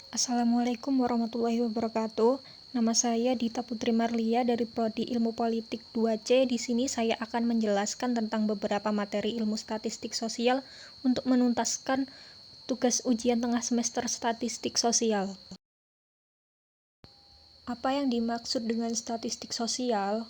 Assalamualaikum warahmatullahi wabarakatuh. Nama saya Dita Putri Marlia dari Prodi Ilmu Politik 2C. Di sini saya akan menjelaskan tentang beberapa materi ilmu statistik sosial untuk menuntaskan tugas ujian tengah semester statistik sosial. Apa yang dimaksud dengan statistik sosial?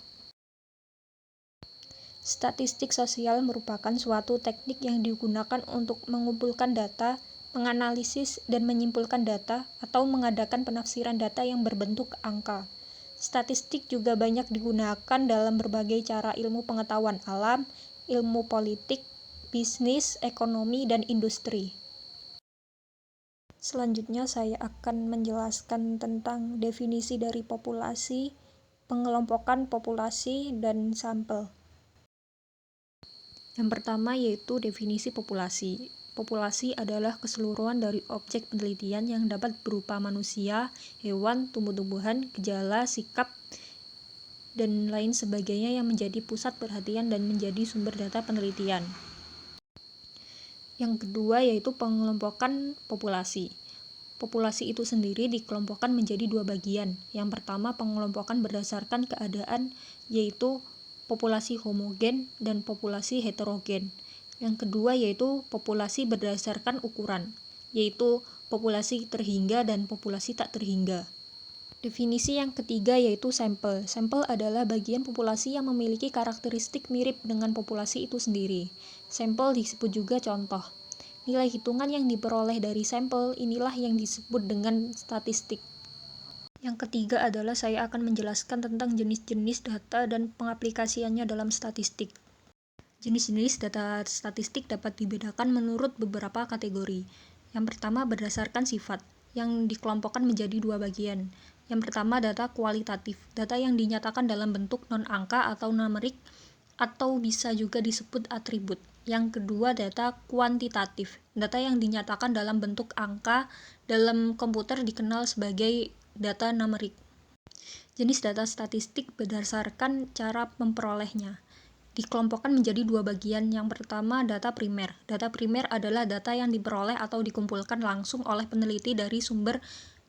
Statistik sosial merupakan suatu teknik yang digunakan untuk mengumpulkan data, menganalisis dan menyimpulkan data, atau mengadakan penafsiran data yang berbentuk angka. Statistik juga banyak digunakan dalam berbagai cara ilmu pengetahuan alam, ilmu politik, bisnis, ekonomi, dan industri. Selanjutnya saya akan menjelaskan tentang definisi dari populasi, pengelompokan populasi, dan sampel. Yang pertama yaitu definisi populasi. Populasi adalah keseluruhan dari objek penelitian yang dapat berupa manusia, hewan, tumbuh-tumbuhan, gejala, sikap, dan lain sebagainya yang menjadi pusat perhatian dan menjadi sumber data penelitian. Yang kedua yaitu pengelompokan populasi. Populasi itu sendiri dikelompokkan menjadi dua bagian. Yang pertama pengelompokan berdasarkan keadaan, yaitu populasi homogen dan populasi heterogen. Yang kedua yaitu populasi berdasarkan ukuran, yaitu populasi terhingga dan populasi tak terhingga. Definisi yang ketiga yaitu sampel. Sampel adalah bagian populasi yang memiliki karakteristik mirip dengan populasi itu sendiri. Sampel disebut juga contoh. Nilai hitungan yang diperoleh dari sampel inilah yang disebut dengan statistik. Yang ketiga adalah saya akan menjelaskan tentang jenis-jenis data dan pengaplikasiannya dalam statistik. Jenis-jenis data statistik dapat dibedakan menurut beberapa kategori. Yang pertama berdasarkan sifat, yang dikelompokkan menjadi dua bagian. Yang pertama data kualitatif, data yang dinyatakan dalam bentuk non-angka atau numerik, atau bisa juga disebut atribut. Yang kedua data kuantitatif, data yang dinyatakan dalam bentuk angka, dalam komputer dikenal sebagai data numerik. Jenis data statistik berdasarkan cara memperolehnya dikelompokkan menjadi dua bagian. Yang pertama data primer. Data primer adalah data yang diperoleh atau dikumpulkan langsung oleh peneliti dari sumber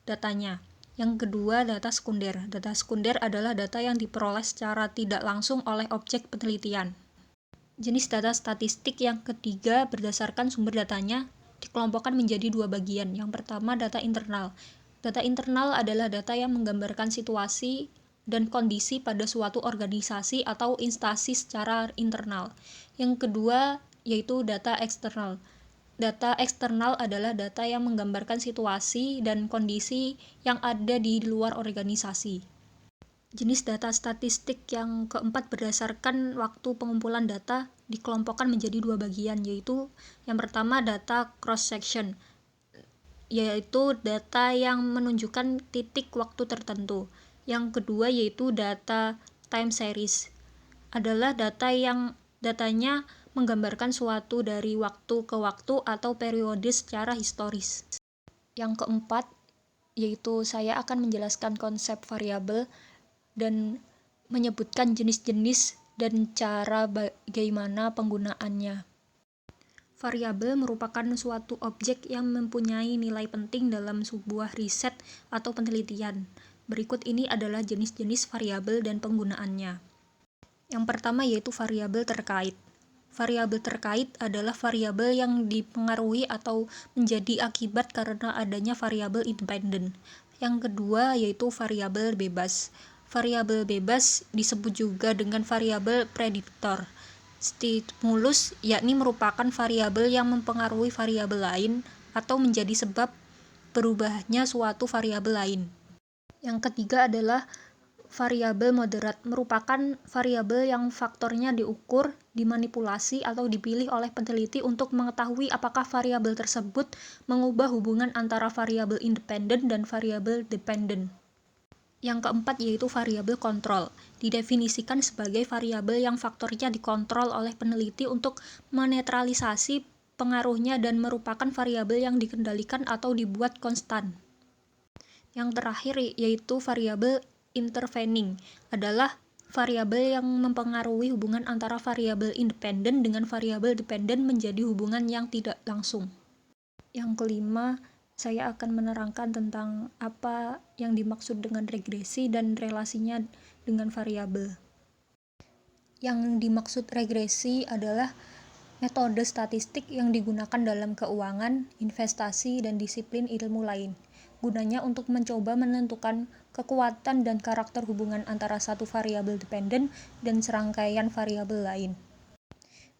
datanya. Yang kedua data sekunder. Data sekunder adalah data yang diperoleh secara tidak langsung oleh objek penelitian. Jenis data statistik yang ketiga berdasarkan sumber datanya dikelompokkan menjadi dua bagian. Yang pertama data internal. Data internal adalah data yang menggambarkan situasi dan kondisi pada suatu organisasi atau instansi secara internal. Yang kedua yaitu data eksternal. Data eksternal adalah data yang menggambarkan situasi dan kondisi yang ada di luar organisasi. Jenis data statistik yang keempat berdasarkan waktu pengumpulan data dikelompokkan menjadi dua bagian, yaitu yang pertama data cross-section, yaitu data yang menunjukkan titik waktu tertentu. Yang kedua yaitu data time series, adalah data yang datanya menggambarkan suatu dari waktu ke waktu atau periode secara historis. Yang keempat yaitu saya akan menjelaskan konsep variabel dan menyebutkan jenis-jenis dan cara bagaimana penggunaannya. Variabel merupakan suatu objek yang mempunyai nilai penting dalam sebuah riset atau penelitian. Berikut ini adalah jenis-jenis variabel dan penggunaannya. Yang pertama yaitu variabel terkait. Variabel terkait adalah variabel yang dipengaruhi atau menjadi akibat karena adanya variabel independen. Yang kedua yaitu variabel bebas. Variabel bebas disebut juga dengan variabel prediktor. Stimulus yakni merupakan variabel yang mempengaruhi variabel lain atau menjadi sebab berubahnya suatu variabel lain. Yang ketiga adalah variabel moderat, merupakan variabel yang faktornya diukur, dimanipulasi atau dipilih oleh peneliti untuk mengetahui apakah variabel tersebut mengubah hubungan antara variabel independen dan variabel dependen. Yang keempat yaitu variabel kontrol. Didefinisikan sebagai variabel yang faktornya dikontrol oleh peneliti untuk menetralisasi pengaruhnya dan merupakan variabel yang dikendalikan atau dibuat konstan. Yang terakhir yaitu variabel intervening, adalah variabel yang mempengaruhi hubungan antara variabel independen dengan variabel dependen menjadi hubungan yang tidak langsung. Yang kelima, saya akan menerangkan tentang apa yang dimaksud dengan regresi dan relasinya dengan variabel. Yang dimaksud regresi adalah metode statistik yang digunakan dalam keuangan, investasi, dan disiplin ilmu lain. Gunanya untuk mencoba menentukan kekuatan dan karakter hubungan antara satu variabel dependen dan serangkaian variabel lain.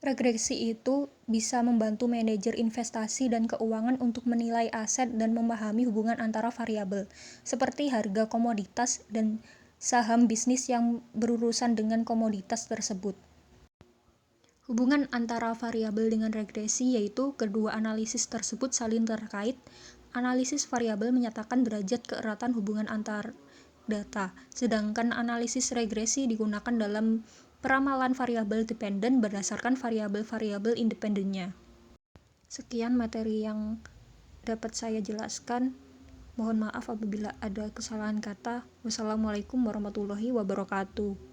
Regresi itu bisa membantu manajer investasi dan keuangan untuk menilai aset dan memahami hubungan antara variabel, seperti harga komoditas dan saham bisnis yang berurusan dengan komoditas tersebut. Hubungan antara variabel dengan regresi yaitu kedua analisis tersebut saling terkait. Analisis variabel menyatakan derajat keeratan hubungan antar data, sedangkan analisis regresi digunakan dalam peramalan variabel dependen berdasarkan variabel-variabel independennya. Sekian materi yang dapat saya jelaskan. Mohon maaf apabila ada kesalahan kata. Wassalamualaikum warahmatullahi wabarakatuh.